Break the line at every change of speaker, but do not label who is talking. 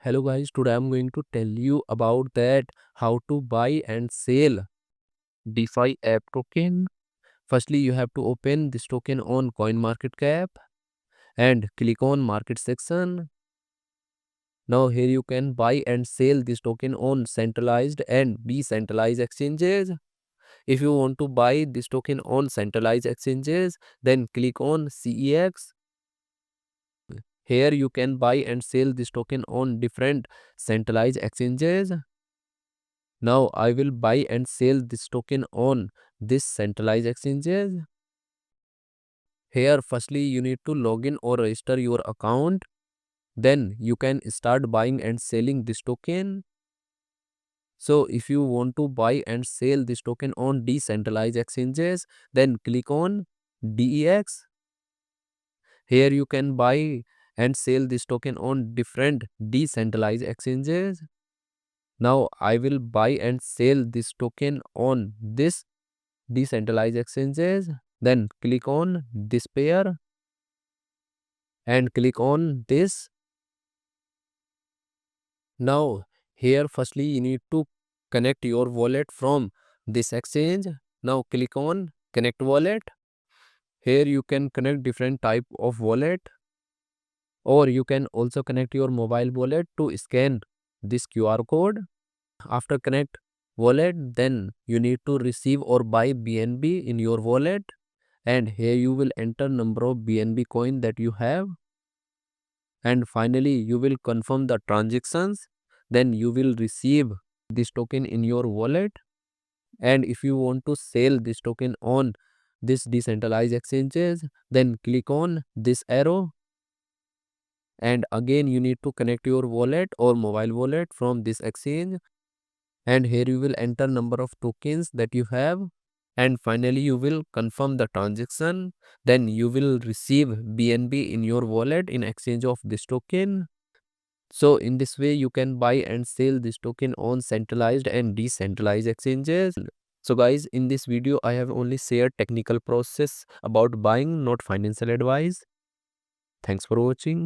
Hello guys, today I'm going to tell you about that how to buy and sell DeFi app token. Firstly, you have to open this token on CoinMarketCap and click on market section. Now here you can buy and sell this token on centralized and decentralized exchanges. If you want to buy this token on centralized exchanges, then click on CEX. Here you can buy and sell this token on different centralized exchanges. Now I will buy and sell this token on this centralized exchanges. Here firstly you need to log in or register your account. Then you can start buying and selling this token. So if you want to buy and sell this token on decentralized exchanges, then click on DEX. Here you can buy and sell this token on different decentralized exchanges. Now I will buy and sell this token on this decentralized exchanges. Then click on this pair and click on this. Now here firstly you need to connect your wallet from this exchange. Now click on connect wallet. Here you can connect different type of wallet, or you can also connect your mobile wallet to scan this QR code. After connect wallet, then you need to receive or buy BNB in your wallet, and here you will enter number of BNB coin that you have, and finally you will confirm the transactions. Then you will receive this token in your wallet. And if you want to sell this token on this decentralized exchanges, then click on this arrow, and again you need to connect your wallet or mobile wallet from this exchange, and here you will enter number of tokens that you have, and finally you will confirm the transaction. Then you will receive BNB in your wallet in exchange of this token. So in this way you can buy and sell this token on centralized and decentralized exchanges. So guys, in this video I have only shared technical process about buying, not financial advice. Thanks for watching.